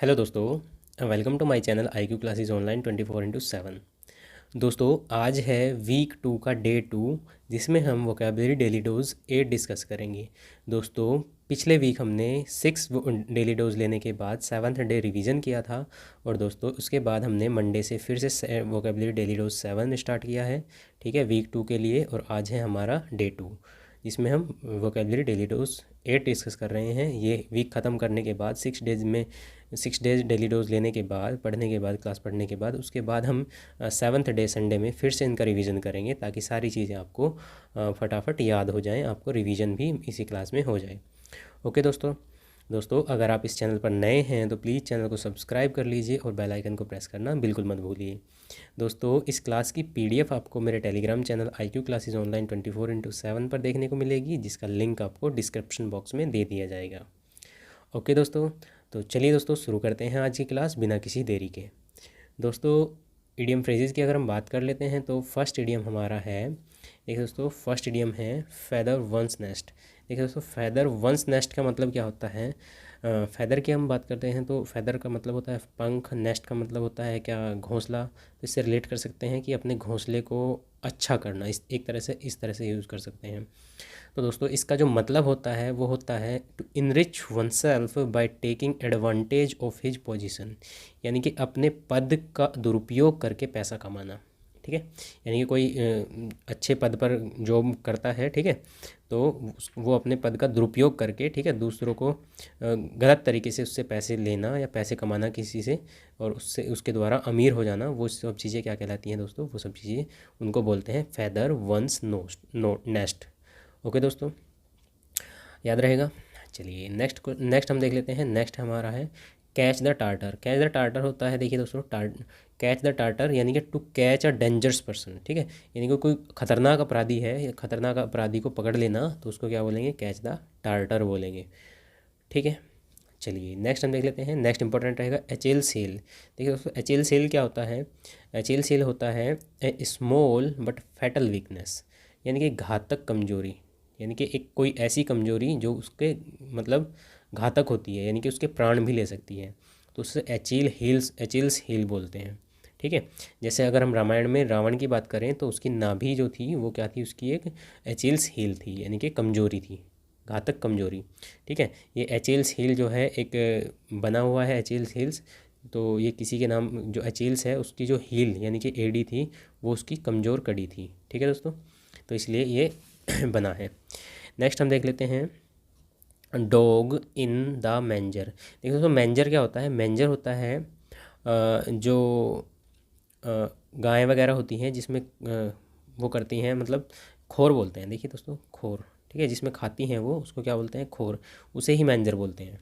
Hello दोस्तों, welcome to my channel I Q classes online 24/7। दोस्तों, आज है वीक 2 का डे 2, जिसमें हम वोकेबलरी डेली डोज 8 डिस्कस करेंगे। दोस्तों, पिछले वीक हमने 6 डेली डोज लेने के बाद 7th डे रिवीजन किया था। और दोस्तों, उसके बाद हमने मंडे से फिर से वोकेबलरी डेली डोज 7 स्टार्ट किया है, ठीक है, वीक 2 के लिए। और आज है हमारा डे 2, जिसमें हम वोकेबलरी डेली डोज 8 डिस्कस कर रहे हैं। ये वीक ख़त्म करने के बाद 6 डेज डेली डोज लेने के बाद, पढ़ने के बाद, क्लास पढ़ने के बाद, उसके बाद हम 7th डे संडे में फिर से इनका रिवीजन करेंगे, ताकि सारी चीज़ें आपको फटाफट याद हो जाएं, आपको रिवीजन भी इसी क्लास में हो जाए। ओके दोस्तों, अगर आप इस चैनल पर नए हैं तो प्लीज़ चैनल को सब्सक्राइब कर लीजिए और बेल आइकन को प्रेस करना बिल्कुल मत भूलिए। दोस्तों, इस क्लास की पीडीएफ आपको मेरे Telegram channel I Q classes online 24/7 पर देखने को मिलेगी, जिसका लिंक आपको डिस्क्रिप्शन बॉक्स में दे दिया जाएगा। ओके दोस्तों, तो चलिए दोस्तों शुरू करते हैं आज की क्लास बिना किसी देरी के। दोस्तों, इडियम फ्रेजेस की अगर हम बात कर लेते हैं तो फर्स्ट इडियम हमारा है, देखिए दोस्तों, फर्स्ट इडियम है फेदर वंस नेस्ट। देखिए दोस्तों, फेदर वंस नेस्ट का मतलब क्या होता है? फेदर की हम बात करते हैं तो फेदर का मतलब होता है पंख, नेस्ट का मतलब होता है क्या, घोंसला। तो इससे रिलेट कर सकते हैं कि अपने घोंसले को अच्छा करना, इस तरह से यूज़ कर सकते हैं। तो दोस्तों, इसका जो मतलब होता है वो होता है to enrich oneself by taking advantage of his position, यानी कि अपने पद का दुरुपयोग करके पैसा कमाना, ठीक है। यानी कि कोई अच्छे पद पर जॉब करता है, ठीक है, तो वो अपने पद का दुरुपयोग करके, ठीक है, दूसरों को गलत तरीके से उससे पैसे लेना या पैसे कमाना किसी से, और उससे उसके द्वारा अमीर हो जाना, वो सब चीज़ें क्या कहलाती हैं दोस्तों? वो सब चीज़ें उनको बोलते हैं फेदर वंस नेस्ट। ओके दोस्तों, याद रहेगा। चलिए नेक्स्ट हम देख लेते हैं। नेक्स्ट हमारा है catch the tartar. Catch the tartar होता है, देखिए दोस्तों, कैच द टार्टर यानी कि to catch a dangerous person, ठीक है। यानी कि कोई खतरनाक अपराधी है, या खतरनाक अपराधी को पकड़ लेना, तो उसको क्या बोलेंगे? कैच द टार्टर बोलेंगे, ठीक है। चलिए नेक्स्ट हम देख लेते हैं। नेक्स्ट इंपॉर्टेंट रहेगा एचेल सेल। देखिए दोस्तों, एचेल सेल क्या होता है? एचेल सेल होता है ए स्मॉल बट फैटल वीकनेस, यानी कि घातक कमजोरी, यानी कि एक कोई ऐसी कमजोरी जो उसके मतलब घातक होती है, यानी कि उसके प्राण भी ले सकती है। तो उससे एचेल्स हील बोलते हैं, ठीक है। जैसे अगर हम रामायण में रावण की बात करें तो उसकी नाभि जो थी वो क्या थी? उसकी एक एचेल्स हील थी, यानी कि कमजोरी थी, घातक कमजोरी, ठीक है। ये एचेल्स हील जो है एक बना हुआ है एचेल्स हील्स, तो ये किसी के नाम, जो एचेल्स है उसकी जो हील यानी कि एडी थी, वो उसकी कमज़ोर कड़ी थी, ठीक है दोस्तों, तो इसलिए ये बना है। नेक्स्ट हम देख लेते हैं डॉग इन द मैंजर। देखो दोस्तों, मैंजर क्या होता है? मैंजर होता है जो गायें वगैरह होती हैं, जिसमें वो करती हैं, मतलब खोर बोलते हैं। देखिए दोस्तों, खोर, ठीक है, जिसमें खाती हैं वो, उसको क्या बोलते हैं? खोर, उसे ही मैंजर बोलते हैं,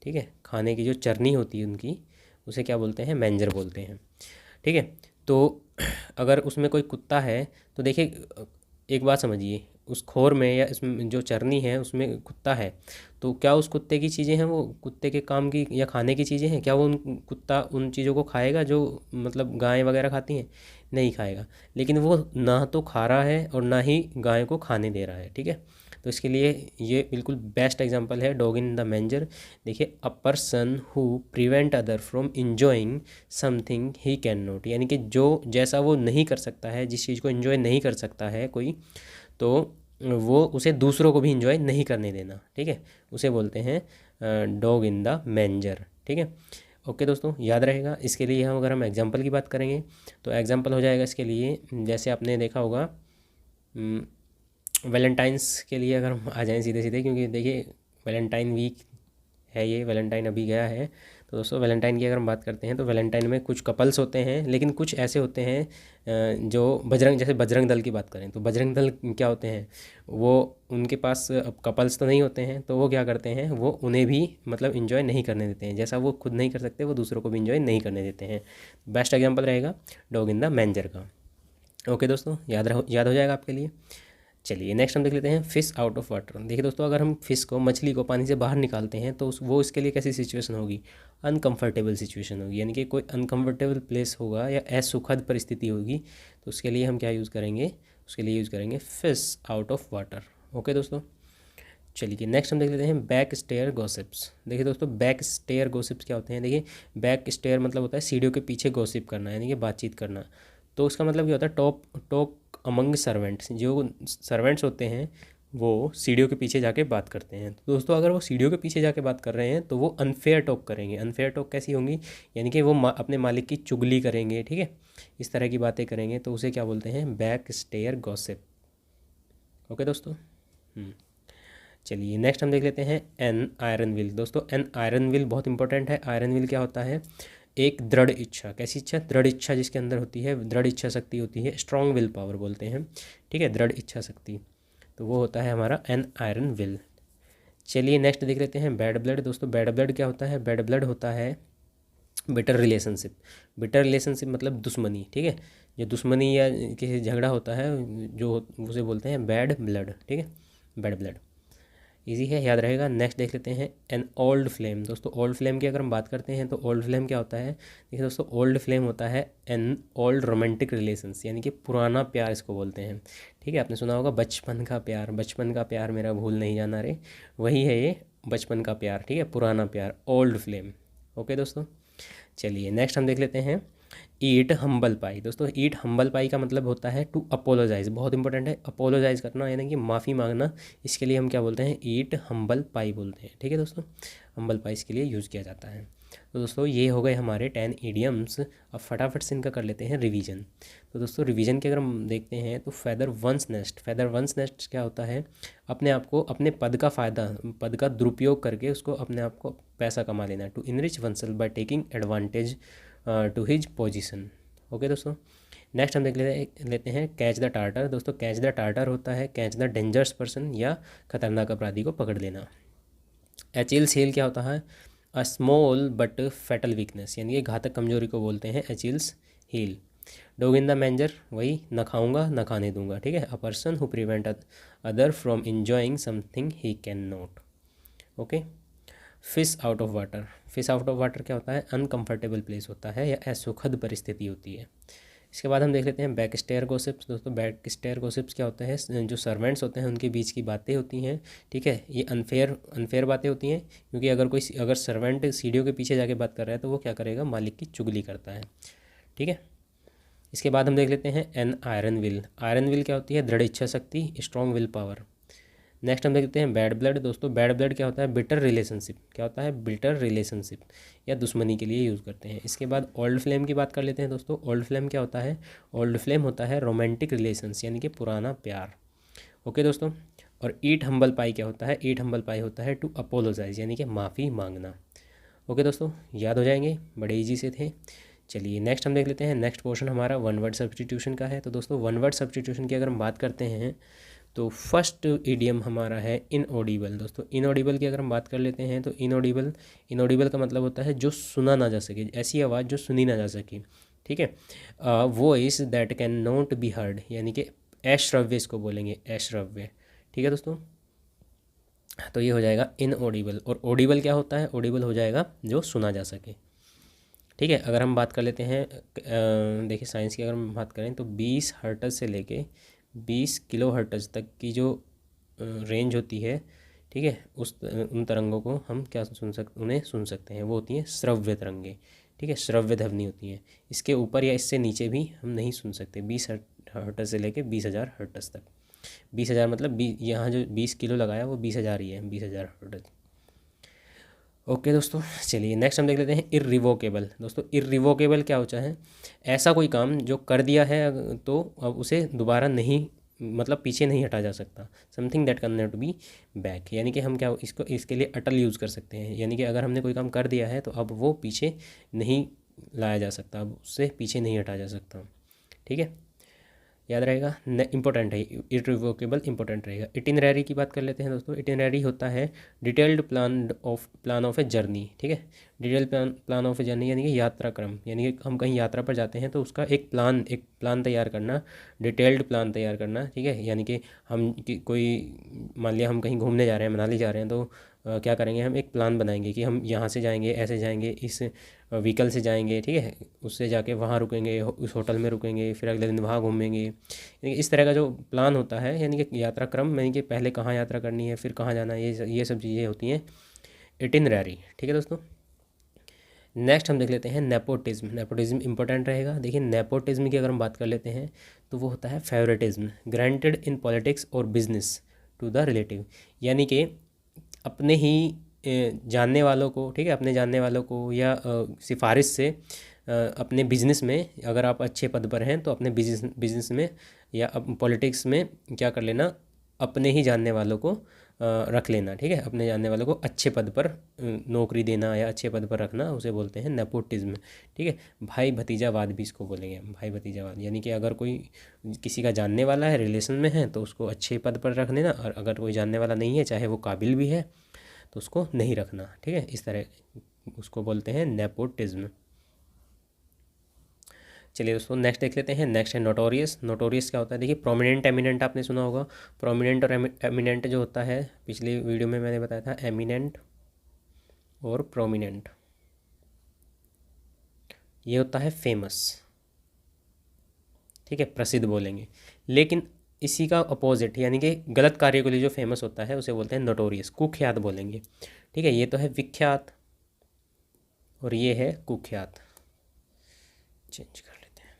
ठीक है। खाने की जो चरनी होती है उनकी, उसे क्या बोलते हैं? मैंजर बोलते हैं, ठीक है। तो अगर उसमें कोई कुत्ता है तो देखिए, एक बात समझिए, उस खोर में या इसमें जो चरनी है उसमें कुत्ता है, तो क्या उस कुत्ते की चीज़ें हैं, वो कुत्ते के काम की या खाने की चीज़ें हैं क्या? वो उन कुत्ता उन चीज़ों को खाएगा जो मतलब गायें वगैरह खाती हैं? नहीं खाएगा। लेकिन वो ना तो खा रहा है और ना ही गाय को खाने दे रहा है, ठीक है। तो इसके लिए ये बिल्कुल बेस्ट एग्जांपल है डॉग इन द मैंजर। देखिए, अ person who prevent other from enjoying something he can not, यानी कि जो जैसा वो नहीं कर सकता है, जिस चीज़ को इन्जॉय नहीं कर सकता है कोई, तो वो उसे दूसरों को भी इंजॉय नहीं करने देना, ठीक है। उसे बोलते हैं डॉग इन द मैंजर, ठीक है। ओके दोस्तों, याद रहेगा। इसके लिए हम अगर हम एग्जांपल की बात करेंगे तो एग्जांपल हो जाएगा इसके लिए, जैसे आपने देखा होगा वैलेंटाइंस के लिए अगर हम आ जाएं सीधे सीधे, क्योंकि देखिए वैलेंटाइन वीक है, ये वैलेंटाइन अभी गया है। तो दोस्तों, वैलेंटाइन की अगर हम बात करते हैं तो वैलेंटाइन में कुछ कपल्स होते हैं, लेकिन कुछ ऐसे होते हैं जो जैसे बजरंग दल की बात करें तो बजरंग दल क्या होते हैं? वो उनके पास अब कपल्स तो नहीं होते हैं, तो वो क्या करते हैं? वो उन्हें भी मतलब इन्जॉय नहीं करने देते हैं, जैसा वो खुद नहीं कर सकते वो दूसरों को भी इन्जॉय नहीं करने देते हैं। बेस्ट एग्जाम्पल रहेगा डॉग इन द मैंजर का। ओके दोस्तों, याद हो जाएगा आपके लिए। चलिए नेक्स्ट हम देख लेते हैं फिश आउट ऑफ वाटर। देखिए दोस्तों, अगर हम फिश को, मछली को पानी से बाहर निकालते हैं तो वो इसके लिए कैसी सिचुएशन होगी? अनकंफर्टेबल सिचुएशन होगी, यानी कि कोई अनकंफर्टेबल प्लेस होगा या असुखद परिस्थिति होगी, तो उसके लिए हम क्या यूज़ करेंगे? उसके लिए यूज़ करेंगे fish out of water. Okay दोस्तों, चलिए नेक्स्ट हम देख लेते हैं बैक स्टेयर गॉसिप्स। देखिए दोस्तों, बैक स्टेयर गॉसिप्स क्या होते हैं। देखिए, बैक स्टेयर मतलब होता है सीढ़ियों के पीछे गॉसिप करना, यानी कि बातचीत करना। तो उसका मतलब क्या होता है, टॉप टॉक अमंग सर्वेंट्स। जो सर्वेंट्स होते हैं वो सीढ़ियों के पीछे जाके बात करते हैं। तो दोस्तों, अगर वो सीढ़ियों के पीछे जाके बात कर रहे हैं तो वो अनफेयर टॉक करेंगे। अनफेयर टॉक कैसी होंगी, यानी कि वो अपने मालिक की चुगली करेंगे, ठीक है, इस तरह की बातें करेंगे। तो उसे क्या बोलते हैं, बैक स्टेयर गॉसिप। ओके दोस्तों। चलिए नेक्स्ट हम देख लेते हैं एन आयरन विल। दोस्तों, एन आयरन विल बहुत इंपॉर्टेंट है। आयरन विल क्या होता है, एक दृढ़ इच्छा। कैसी इच्छा, दृढ़ इच्छा जिसके अंदर होती है, दृढ़ इच्छा शक्ति होती है, स्ट्रॉन्ग विल पावर बोलते हैं, ठीक है, दृढ़ इच्छा शक्ति। तो वो होता है हमारा एन आयरन विल। चलिए नेक्स्ट देख लेते हैं बैड ब्लड। दोस्तों, बैड ब्लड क्या होता है, बैड ब्लड होता है बिटर रिलेशनशिप। बिटर रिलेशनशिप मतलब दुश्मनी, ठीक है, जो दुश्मनी या किसी झगड़ा होता है जो उसे बोलते हैं बैड ब्लड, ठीक है, बैड ब्लड। इजी है, याद रहेगा। नेक्स्ट देख लेते हैं एन ओल्ड फ्लेम। दोस्तों, ओल्ड फ्लेम की अगर हम बात करते हैं तो ओल्ड फ्लेम क्या होता है। देखिए दोस्तों, ओल्ड फ्लेम होता है एन ओल्ड रोमांटिक रिलेशंस, यानी कि पुराना प्यार इसको बोलते हैं, ठीक है। आपने सुना होगा बचपन का प्यार, बचपन का प्यार मेरा भूल नहीं जाना रे, वही है ये बचपन का प्यार, ठीक है, पुराना प्यार, ओल्ड फ्लेम। ओके दोस्तों। चलिए नेक्स्ट हम देख लेते हैं ईट हम्बल पाई। दोस्तों, ईट हम्बल पाई का मतलब होता है टू अपोलोजाइज। बहुत इंपॉर्टेंट है, अपोलोजाइज करना यानी कि माफ़ी मांगना। इसके लिए हम क्या बोलते हैं, ईट हम्बल पाई बोलते हैं, ठीक है दोस्तों। हम्बल पाई इसके लिए यूज़ किया जाता है। तो दोस्तों, ये हो गए हमारे 10 ईडियम्स। अब फटाफट से इनका कर लेते हैं रिवीजन। तो दोस्तों, रिवीजन के अगर हम देखते हैं तो feather one's nest. Feather one's nest क्या होता है, अपने आप को, अपने पद का फ़ायदा, पद का दुरुपयोग करके उसको अपने आप को पैसा कमा लेना। To enrich oneself by taking advantage to his position. Okay दोस्तों। नेक्स्ट हम देख लेते हैं कैच द टार्टर। दोस्तों, कैच द टार्टर होता है कैच द डेंजरस पर्सन, या खतरनाक अपराधी को पकड़ लेना। एचिल्स हील क्या होता है, a small but fatal weakness, यानी कि घातक कमजोरी को बोलते हैं एचिल्स heal. Dog in the manager, वही न खाऊंगा न खाने दूंगा, ठीक है। अ person who prevent other from enjoying something he can not. Okay. Fish out of water. Fish out of water क्या होता है, अनकंफर्टेबल प्लेस होता है या असुखद परिस्थिति होती है। इसके बाद हम देख लेते हैं बैक स्टेयर गॉसिप्स। दोस्तों, बैक स्टेयर गॉसिप्स क्या होते हैं, जो सर्वेंट्स होते हैं उनके बीच की बातें होती हैं, ठीक है। ये अनफेयर बातें होती हैं, क्योंकि अगर सर्वेंट सीढ़ियों के पीछे जाके बात कर रहा है तो वो क्या करेगा, मालिक की चुगली करता है, ठीक है। इसके बाद हम देख लेते हैं an iron will. Iron will क्या होती है, दृढ़ इच्छा शक्ति, स्ट्रॉन्ग विल पावर। नेक्स्ट हम देखते हैं बैड ब्लड। दोस्तों, बैड ब्लड क्या होता है, बिटर रिलेशनशिप। क्या होता है, बिटर रिलेशनशिप, या दुश्मनी के लिए यूज़ करते हैं। इसके बाद ओल्ड फ्लेम की बात कर लेते हैं। दोस्तों, ओल्ड फ्लेम क्या होता है, ओल्ड फ्लेम होता है रोमांटिक रिलेशंस, यानी कि पुराना प्यार। ओके दोस्तों। और ईट हम्बल पाई क्या होता है, ईट हम्बल पाई होता है टू अपोलोजाइज, यानी कि माफ़ी मांगना। ओके दोस्तों, याद हो जाएंगे, बड़े ईजी से थे। चलिए नेक्स्ट हम देख लेते हैं। नेक्स्ट पोर्शन हमारा वन वर्ड सब्सटीट्यूशन का है। तो दोस्तों, वन वर्ड सब्सटीट्यूशन की अगर हम बात करते हैं तो फर्स्ट ईडियम हमारा है इनऑडिबल। दोस्तों, इनऑडिबल की अगर हम बात कर लेते हैं तो इनऑडिबल का मतलब होता है जो सुना ना जा सके, ऐसी आवाज़ जो सुनी ना जा सके, ठीक है। Voice that can not be heard, यानी कि अश्रव्य इसको बोलेंगे, अश्रव्य, ठीक है दोस्तों। तो ये हो जाएगा इनऑडिबल। और ऑडिबल क्या होता है, ऑडिबल हो जाएगा जो सुना जा सके, ठीक है। अगर हम बात कर लेते हैं, देखिए साइंस की अगर हम बात करें तो 20 हर्ट्ज से लेके 20 किलो हर्ट्ज तक की जो रेंज होती है, ठीक है, उन तरंगों को हम क्या उन्हें सुन सकते हैं, वो होती हैं श्रव्य तरंगे, ठीक है, श्रव्य ध्वनि होती हैं। इसके ऊपर या इससे नीचे भी हम नहीं सुन सकते। 20 हर्ट्ज से लेके 20,000 हर्ट्ज तक। 20,000 मतलब यहाँ जो 20 किलो लगाया वो 20,000 ही है, 20,000 हर्ट्ज। ओके दोस्तों, चलिए नेक्स्ट हम देख लेते हैं इर्रिवोकेबल। दोस्तों, इर्रिवोकेबल क्या होता है, ऐसा कोई काम जो कर दिया है तो अब उसे दोबारा नहीं, मतलब पीछे नहीं हटा जा सकता। Something that can not be back, यानी कि हम क्या इसको इसके लिए अटल यूज़ कर सकते हैं, यानी कि अगर हमने कोई काम कर दिया है तो अब वो पीछे नहीं लाया जा सकता, अब उससे पीछे नहीं हटा जा सकता, ठीक है, याद रहेगा। इंपॉर्टेंट है, इरिवोकेबल इंपॉर्टेंट रहेगा। इटिनररी की बात कर लेते हैं दोस्तों। इटिनररी होता है detailed plan of a journey, ठीक है। Detailed plan of a journey यानी कि यात्रा क्रम, यानी कि हम कहीं यात्रा पर जाते हैं तो उसका एक प्लान तैयार करना, डिटेल्ड प्लान तैयार करना, ठीक है। यानी कि हम कोई मान लिया हम कहीं घूमने जा रहे हैं, मनाली जा रहे हैं, तो क्या करेंगे, हम एक प्लान बनाएंगे कि हम यहाँ से जाएंगे, ऐसे जाएंगे, इस व्हीकल से जाएंगे, ठीक है, उससे जाके वहाँ रुकेंगे, उस होटल में रुकेंगे, फिर अगले दिन वहाँ घूमेंगे। यानी कि इस तरह का जो प्लान होता है, यानी कि यात्रा क्रम, यानी कि पहले कहाँ यात्रा करनी है, फिर कहाँ जाना है, ये सब चीज़ें होती हैं इटिनररी। ठीक है दोस्तों। नेक्स्ट हम देख लेते हैं नेपोटिज्म। नेपोटिज्म इंपॉर्टेंट रहेगा। देखिए नेपोटिज्म की अगर हम बात कर लेते हैं तो वो होता है फेवरेटिज्म ग्रांटेड इन पॉलिटिक्स और बिजनेस टू द रिलेटिव। यानी कि अपने ही जानने वालों को, ठीक है, अपने जानने वालों को या सिफारिश से अपने बिजनेस में, अगर आप अच्छे पद पर हैं तो अपने बिजनेस में या पॉलिटिक्स में क्या कर लेना, अपने ही जानने वालों को रख लेना। ठीक है, अपने जानने वालों को अच्छे पद पर नौकरी देना या अच्छे पद पर रखना, उसे बोलते हैं नेपोटिज्म। ठीक है, भाई भतीजावाद भी इसको बोलेंगे हम, भाई भतीजावाद। यानी कि अगर कोई किसी का जानने वाला है, रिलेशन में है, तो उसको अच्छे पद पर रख लेना, और अगर कोई जानने वाला नहीं है, चाहे वो काबिल भी है, तो उसको नहीं रखना। ठीक है, इस तरह उसको बोलते हैं नेपोटिज्म। चलिए दोस्तों नेक्स्ट देख लेते हैं। नेक्स्ट है नोटोरियस। नोटोरियस क्या होता है, देखिए प्रोमिनेंट एमिनेंट आपने सुना होगा। प्रोमिनेंट और एमिनेंट जो होता है, पिछली वीडियो में मैंने बताया था, एमिनेंट और प्रोमिनेंट, ये होता है फेमस। ठीक है, प्रसिद्ध बोलेंगे। लेकिन इसी का अपोजिट, यानी कि गलत कार्य के लिए जो फेमस होता है, उसे बोलते हैं नोटोरियस, कुख्यात बोलेंगे। ठीक है, ये तो है विख्यात और ये है कुख्यात। चेंज कर लेते हैं,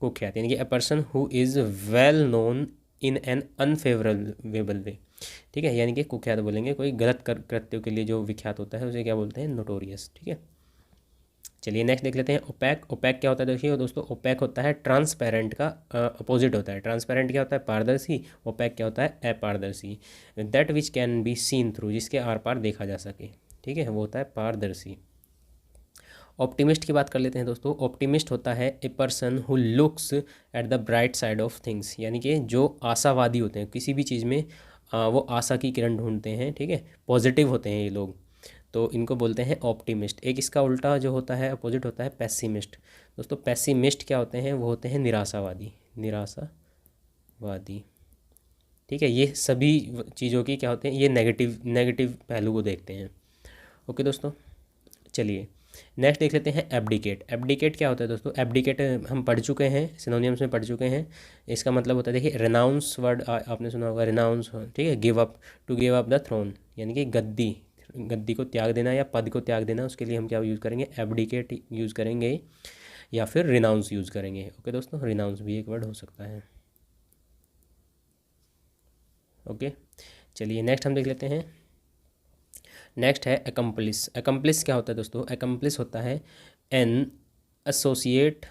कुख्यात यानी कि a person who is well known in an unfavourable way. ठीक है, यानी कि कुख्यात बोलेंगे कोई गलत कृत्यों के लिए जो विख्यात होता है, उसे क्या बोलते हैं, नोटोरियस। ठीक है, चलिए नेक्स्ट देख लेते हैं ओपैक। ओपैक क्या होता है, देखिए दोस्तों, ओपैक होता है ट्रांसपेरेंट का अपोजिट होता है। ट्रांसपेरेंट क्या होता है, पारदर्शी। ओपैक क्या होता है, अपारदर्शी। That which can be seen through, जिसके आर पार देखा जा सके। ठीक है, वो होता है पारदर्शी। ऑप्टिमिस्ट की बात कर लेते हैं दोस्तों। ऑप्टिमिस्ट होता है a person who looks at the bright side of things, यानी कि जो आशावादी होते हैं, किसी भी चीज़ में वो आशा की किरण ढूंढते हैं। ठीक है, पॉजिटिव होते हैं ये लोग, तो इनको बोलते हैं ऑप्टिमिस्ट। एक इसका उल्टा जो होता है, अपोजिट होता है पेसिमिस्ट। दोस्तों पेसिमिस्ट क्या होते हैं, वो होते हैं निराशावादी, निराशावादी। ठीक है, ये सभी चीज़ों की क्या होते हैं, ये नेगेटिव नेगेटिव पहलू को देखते हैं। ओके दोस्तों, चलिए नेक्स्ट देख लेते हैं एब्डिकेट। एब्डिकेट क्या होता है दोस्तों, एब्डिकेट हम पढ़ चुके हैं, सिनोनियम्स में पढ़ चुके हैं। इसका मतलब होता है, देखिए रेनाउंस वर्ड आपने सुना होगा, रेनाउंस। ठीक है, give up, to give up the throne, यानी कि गद्दी को त्याग देना या पद को त्याग देना, उसके लिए हम क्या यूज़ करेंगे, एब्डिकेट यूज़ करेंगे या फिर रिनाउंस यूज़ करेंगे। ओके दोस्तों, रिनाउंस भी एक वर्ड हो सकता है। ओके, चलिए नेक्स्ट हम देख लेते हैं। नेक्स्ट है एकम्प्लिस। एकम्प्लिस क्या होता है दोस्तों, एकम्प्लिस होता है एन एसोसिएट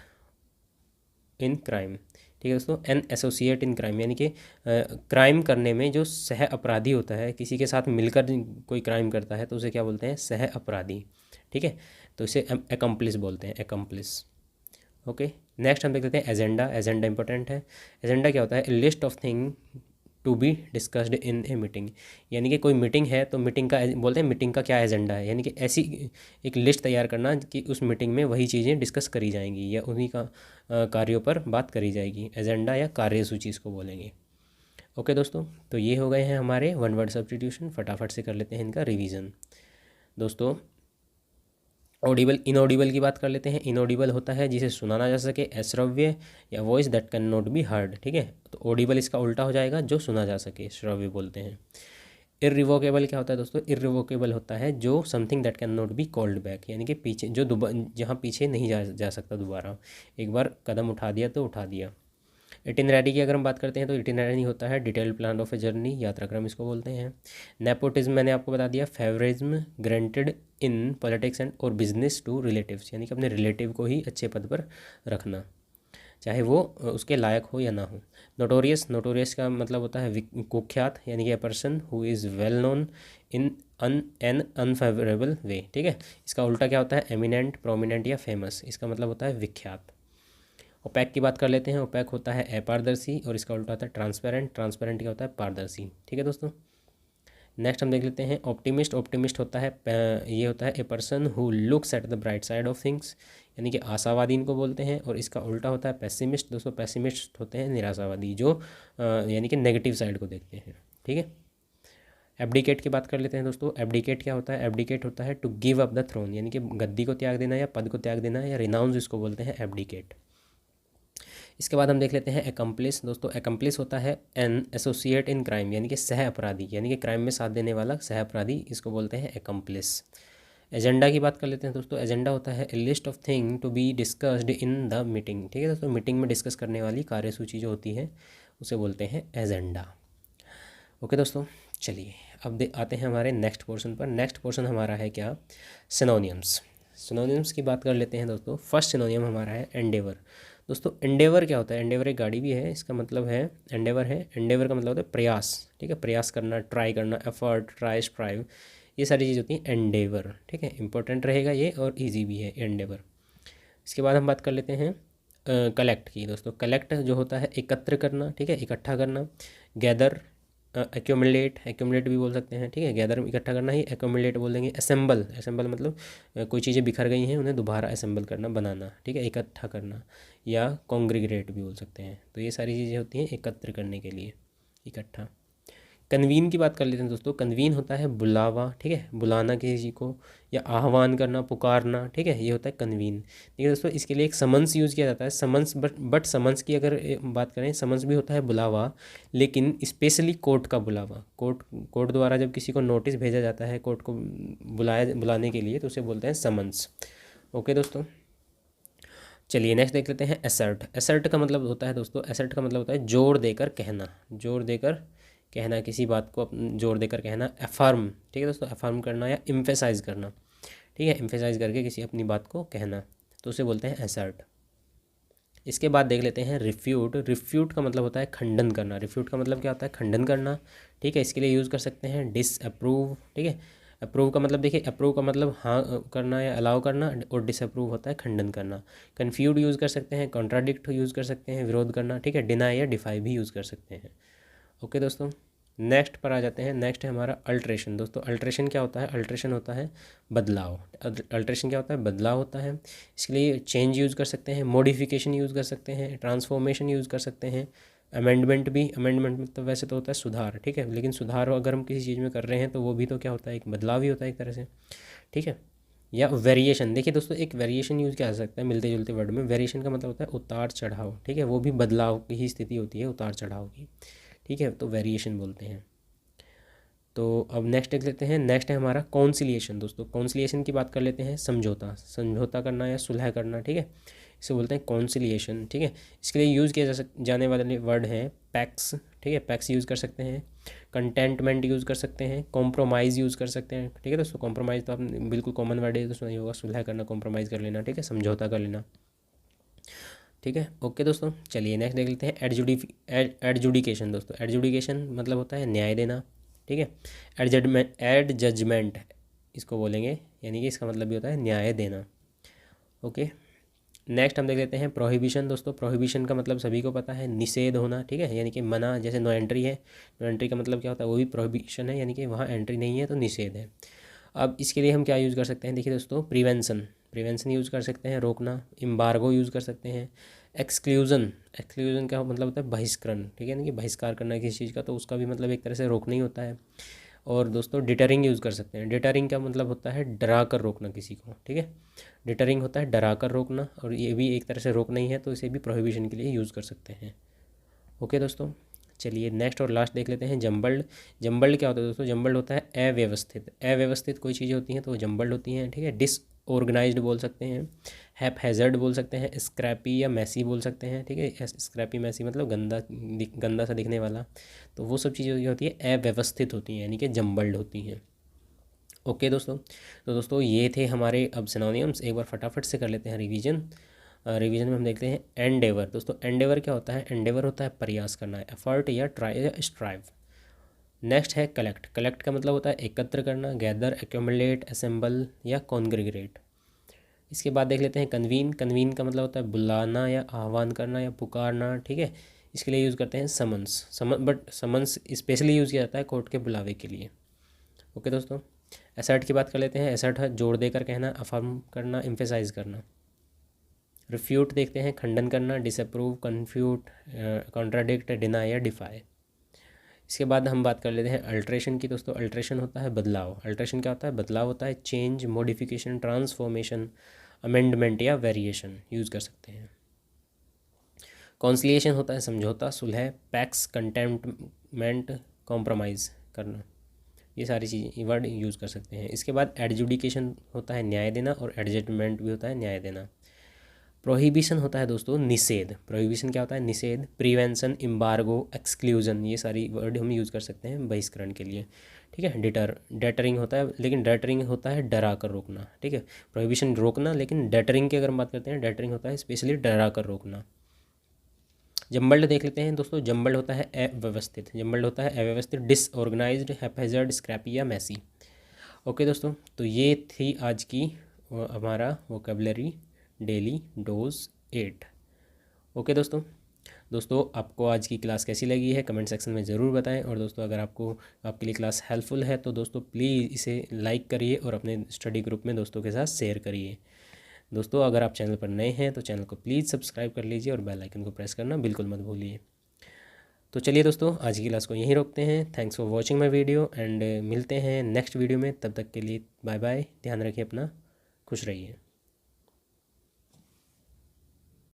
इन क्राइम। ठीक है दोस्तों, एन एसोसिएट इन क्राइम, यानी कि क्राइम करने में जो सह अपराधी होता है, किसी के साथ मिलकर कोई क्राइम करता है, तो उसे क्या बोलते हैं, सह अपराधी। ठीक है, तो इसे एकम्प्लिस बोलते हैं, एकम्प्लिस। ओके, नेक्स्ट हम देख लेते हैं एजेंडा। एजेंडा इंपॉर्टेंट है। एजेंडा क्या होता है, list of thing to be discussed in a meeting, यानी कि कोई मीटिंग है तो मीटिंग का बोलते हैं, मीटिंग का क्या एजेंडा है, यानी कि ऐसी एक लिस्ट तैयार करना कि उस मीटिंग में वही चीज़ें डिस्कस करी जाएंगी या उन्हीं का कार्यों पर बात करी जाएगी। एजेंडा या कार्यसूची इसको बोलेंगे। ओके दोस्तों, तो ये हो गए हैं हमारे वन वर्ड सब्स्टिट्यूशन। फटाफट से कर लेते हैं इनका रिवीजन। दोस्तों ऑडिबल इनऑडिबल की बात कर लेते हैं। इनऑडिबल होता है जिसे सुना ना जा सके, अश्रव्य या voice that can not be heard. ठीक है, तो ऑडिबल इसका उल्टा हो जाएगा, जो सुना जा सके, श्रव्य बोलते हैं। इर्रिवोकेबल क्या होता है दोस्तों, इर्रिवोकेबल होता है जो something that can not be called back, यानी कि पीछे जो जहाँ पीछे नहीं जा सकता दोबारा, एक बार कदम उठा दिया तो उठा दिया। इटिनरी की अगर हम बात करते हैं तो इटिनरी होता है detailed plan of a journey, यात्राक्रम इसको बोलते हैं। नेपोटिज्म मैंने आपको बता दिया, favouritism granted in politics and और बिजनेस टू रिलेटिव्स, यानी कि अपने रिलेटिव को ही अच्छे पद पर रखना, चाहे वो उसके लायक हो या ना हो। नोटोरियस, नोटोरियस का मतलब होता है कुख्यात, यानी कि a person who is well known in an unfavourable way. ठीक है, इसका उल्टा क्या होता है, एमिनेंट, प्रोमिनेंट या फेमस, इसका मतलब होता है विख्यात। ओपैक की बात कर लेते हैं। ओपैक होता है अपारदर्शी और इसका उल्टा होता है ट्रांसपेरेंट। ट्रांसपेरेंट क्या होता है, पारदर्शी। ठीक है दोस्तों, नेक्स्ट हम देख लेते हैं ऑप्टिमिस्ट। ऑप्टिमिस्ट होता है ये होता है a person who looks at the bright side of things, यानी कि आशावादी इनको बोलते हैं, और इसका उल्टा होता है पेसिमिस्ट। दोस्तों पेसिमिस्ट होते हैं निराशावादी, जो यानी कि नेगेटिव साइड को देखते हैं। ठीक है, एब्डिकेट की बात कर लेते हैं दोस्तों। एब्डिकेट क्या होता है? एब्डिकेट होता है to give up the throne, यानी कि गद्दी को त्याग देना या पद को त्याग देना, या रिनाउंस इसको बोलते हैं एब्डिकेट। इसके बाद हम देख लेते हैं एकम्प्लिस। दोस्तों एकम्प्लिस होता है एन एसोसिएट इन क्राइम, यानी कि सह अपराधी, यानी कि क्राइम में साथ देने वाला सह अपराधी, इसको बोलते हैं एकम्प्लिस। एजेंडा की बात कर लेते हैं दोस्तों। एजेंडा होता है a list of thing to be discussed in the meeting, ठीक है दोस्तों। मीटिंग में डिस्कस करने वाली कार्यसूची जो होती है उसे बोलते हैं एजेंडा। ओके दोस्तों, चलिए अब आते हैं हमारे नेक्स्ट पोर्शन पर। नेक्स्ट पोर्शन हमारा है क्या? सिनोनियम्स। सिनोनियम्स की बात कर लेते हैं दोस्तों। फर्स्ट सिनोनियम हमारा है एंडेवर। दोस्तों एंडेवर क्या होता है? एंडेवर एक गाड़ी भी है, इसका मतलब है एंडेवर है। एंडेवर का मतलब होता है प्रयास, ठीक है, प्रयास करना, ट्राई करना, एफर्ट, ट्राई, स्ट्राइव, ये सारी चीज़ होती हैं एंडेवर, ठीक है। इंपॉर्टेंट रहेगा ये और इजी भी है एंडेवर। इसके बाद हम बात कर लेते हैं कलेक्ट की। दोस्तों कलेक्ट जो होता है एकत्र करना, ठीक है, इकट्ठा करना। गैदर, एक्यूमुलेट, एक्यूमुलेट भी बोल सकते हैं, ठीक है। गैदर इकट्ठा करना ही एक्यूमुलेट बोल देंगे। असेंबल, असेंबल मतलब कोई चीज़ें बिखर गई हैं उन्हें दोबारा असेंबल करना, बनाना, ठीक है, इकट्ठा करना। या कॉन्ग्रीगेट भी बोल सकते हैं। तो ये सारी चीज़ें होती हैं एकत्र करने के लिए, इकट्ठा। कन्वीन की बात कर लेते हैं दोस्तों। कन्वीन होता है बुलावा, ठीक है, बुलाना किसी चीज़ को या आह्वान करना, पुकारना, ठीक है, ये होता है कन्वीन। देखिए दोस्तों इसके लिए एक समन्स यूज़ किया जाता है, समन्स। बट समन्स की अगर बात करें, समन्स भी होता है बुलावा, लेकिन स्पेशली कोर्ट का बुलावा। कोर्ट द्वारा जब किसी को नोटिस भेजा जाता है कोर्ट को बुलाने के लिए, तो उसे बोलते हैं समन्स। ओके दोस्तों, चलिए नेक्स्ट देख लेते हैं एसर्ट। एसर्ट का मतलब होता है दोस्तों, एसर्ट का मतलब होता है जोर देकर कहना, जोर देकर कहना, किसी बात को जोर देकर कहना। एफर्म, ठीक है दोस्तों, एफर्म करना या इम्फेसाइज करना, ठीक है, इम्फेसाइज करके किसी अपनी बात को कहना, तो उसे बोलते हैं एसर्ट। इसके बाद देख लेते हैं रिफ्यूट। रिफ्यूट का मतलब होता है खंडन करना। रिफ्यूट का मतलब क्या होता है? खंडन करना, ठीक है। इसके लिए यूज़ कर सकते हैं डिसअप्रूव, ठीक है। अप्रूव का मतलब देखिए, अप्रूव का मतलब हाँ करना या अलाउ करना, और डिसअप्रूव होता है खंडन करना। कन्फ्यूड यूज़ कर सकते हैं, कॉन्ट्राडिक्ट यूज़ कर सकते हैं, विरोध करना, ठीक है। डिनाई या डिफाई भी यूज़ कर सकते हैं। ओके दोस्तों, नेक्स्ट पर आ जाते हैं। नेक्स्ट है हमारा अल्ट्रेशन। दोस्तों अल्ट्रेशन क्या होता है? अल्ट्रेशन होता है बदलाव। अल्ट्रेशन क्या होता है? बदलाव होता है। इसके लिए चेंज यूज़ कर सकते हैं, मॉडिफिकेशन यूज़ कर सकते हैं, ट्रांसफॉर्मेशन यूज़ कर सकते हैं, अमेंडमेंट भी। अमेंडमेंट मतलब वैसे तो होता है सुधार, ठीक है, लेकिन सुधार अगर हम किसी चीज़ में कर रहे हैं तो वो भी तो क्या होता है? एक बदलाव ही होता है एक तरह से, ठीक है। या वेरिएशन। देखिए दोस्तों एक वेरिएशन यूज़ किया जा सकता है मिलते जुलते वर्ड में। वेरिएशन का मतलब होता है उतार चढ़ाव, ठीक है, वो भी बदलाव की ही स्थिति होती है, उतार चढ़ाव की, ठीक है, तो वेरिएशन बोलते हैं। तो अब नेक्स्ट देख लेते हैं। नेक्स्ट है हमारा कॉन्सिलिएशन। दोस्तों कॉन्सिलिएशन की बात कर लेते हैं। समझौता, समझौता करना या सुलह करना, ठीक है, इसे बोलते हैं कॉन्सिलिएशन, ठीक है। इसके लिए यूज़ किया जाने वाले वर्ड हैं पैक्स, ठीक है, पैक्स यूज़ कर सकते हैं, कंटेंटमेंट यूज़ कर सकते हैं, कॉम्प्रोमाइज़ यूज़ कर सकते हैं, ठीक है दोस्तों। कॉम्प्रोमाइज़ तो आपने बिल्कुल कॉमन वर्ड है, तो सुना ही होगा, सुलह करना, कॉम्प्रोमाइज़ कर लेना, ठीक है, समझौता कर लेना, ठीक है। ओके दोस्तों, चलिए नेक्स्ट देख लेते हैं एडजुडिकेशन। दोस्तों एडजुडिकेशन मतलब होता है न्याय देना, ठीक है। एडजमेंट इसको बोलेंगे, यानी कि इसका मतलब भी होता है न्याय देना। ओके, नेक्स्ट हम देख लेते हैं प्रोहिबिशन। दोस्तों प्रोहिबिशन का मतलब सभी को पता है, निषेध होना, ठीक है, यानी कि मना। जैसे नो एंट्री है, नो एंट्री का मतलब क्या होता है? वो भी प्रोहिबिशन है, यानी कि वहाँ एंट्री नहीं है तो निषेध है। अब इसके लिए हम क्या यूज़ कर सकते हैं? देखिए दोस्तों प्रिवेंशन, प्रिवेंशन यूज़ कर सकते हैं, रोकना। एम्बार्गो यूज़ कर सकते हैं। एक्सक्लूज़न, एक्सक्लूज़न का मतलब होता है बहिष्करण, ठीक है, यानी कि बहिष्कार करना किसी चीज़ का, तो उसका भी मतलब एक तरह से रोकना ही होता है। और दोस्तों डिटरिंग यूज़ कर सकते हैं। डिटरिंग का मतलब होता है डरा कर रोकना किसी को, ठीक है। डिटरिंग होता है डरा कर रोकना, और ये भी एक तरह से रोकना ही है, तो इसे भी प्रोहिबिशन के लिए यूज़ कर सकते हैं। ओके दोस्तों, चलिए नेक्स्ट और लास्ट देख लेते हैं जम्बल्ड। जम्बल्ड क्या होता है दोस्तों? जम्बल्ड होता है अव्यवस्थित। अव्यवस्थित कोई चीज़ें होती हैं तो वो जम्बल्ड होती हैं, ठीक है। डिसऑर्गेनाइज्ड बोल सकते हैं, हैपहैज़र्ड बोल सकते हैं, स्क्रैपी या मैसी बोल सकते हैं, ठीक है। स्क्रैपी मैसी मतलब गंदा, गंदा सा दिखने वाला। तो वो सब चीज़ें जो होती है अव्यवस्थित होती हैं, यानी कि जम्बल्ड होती हैं। ओके दोस्तों, तो दोस्तों ये थे हमारे अब सिनोनियम्स। एक बार फटाफट से कर लेते हैं रिवीजन। रिवीजन में हम देखते हैं एंडेवर। दोस्तों एंडेवर क्या होता है? एंडेवर होता है प्रयास करना, एफर्ट या ट्राई या स्ट्राइव। नेक्स्ट है कलेक्ट। कलेक्ट का मतलब होता है एकत्र करना, गैदर, एक्यूमुलेट, असेंबल या कॉन्ग्रीगेट। इसके बाद देख लेते हैं कन्वीन। कन्वीन का मतलब होता है बुलाना या आह्वान करना या पुकारना, ठीक है। इसके लिए यूज़ करते हैं summons. But summons specially use किया जाता है कोर्ट के बुलावे के लिए। ओके दोस्तों, एसर्ट की बात कर लेते हैं। एसर्ट है जोड़ देकर कहना, अफर्म करना, एम्फेसाइज करना। रिफ्यूट देखते हैं खंडन करना, डिसअप्रूव, कन्फ्यूट, कॉन्ट्राडिक्ट, डिनाई या डिफाई। इसके बाद हम बात कर लेते हैं अल्ट्रेशन की। दोस्तों अल्ट्रेशन होता है बदलाव। अल्ट्रेशन क्या होता है? बदलाव होता है, चेंज, मॉडिफिकेशन, ट्रांसफॉर्मेशन, अमेंडमेंट या वेरिएशन यूज़ कर सकते हैं। कॉन्सिलिएशन होता है समझौता, सुलह, पैक्स, कंटेम्पमेंट, कॉम्प्रोमाइज़ करना, ये सारी चीज़ें वर्ड यूज़ कर सकते हैं। इसके बाद एडजुडिकेशन होता है न्याय देना, और एडजस्टमेंट भी होता है न्याय देना। प्रोहिबिशन होता है दोस्तों निषेध। प्रोहिबिशन क्या होता है? निषेध, प्रिवेंशन, एम्बार्गो, एक्सक्लूजन, ये सारी वर्ड हम यूज़ कर सकते हैं बहिष्करण के लिए। ठीक है। डेटरिंग होता है, लेकिन डेटरिंग होता है डरा कर रोकना। ठीक है। प्रोहिबिशन रोकना, लेकिन डेटरिंग की अगर हम बात करते हैं, डेटरिंग होता है स्पेशली डरा कर रोकना। जम्बल्ड देख लेते हैं दोस्तों। जम्बल्ड होता है अव्यवस्थित। जम्बल्ड होता है अव्यवस्थित, डिसऑर्गेनाइज्ड, हैपेजर्ड, स्क्रैपी या मैसी। ओके दोस्तों, तो ये थी आज की हमारा वोकेबलरी डेली डोज 8। ओके दोस्तों आपको आज की क्लास कैसी लगी है कमेंट सेक्शन में ज़रूर बताएं। और दोस्तों अगर आपके लिए क्लास हेल्पफुल है तो दोस्तों प्लीज़ इसे लाइक करिए और अपने स्टडी ग्रुप में दोस्तों के साथ शेयर करिए। दोस्तों अगर आप चैनल पर नए हैं तो चैनल को प्लीज़ सब्सक्राइब कर लीजिए और बेल आइकन को प्रेस करना बिल्कुल मत भूलिए। तो चलिए दोस्तों आज की क्लास को यहीं रोकते हैं। Thanks for watching my video and मिलते हैं नेक्स्ट वीडियो में। तब तक के लिए बाय बाय। ध्यान रखिए अपना, खुश रहिए।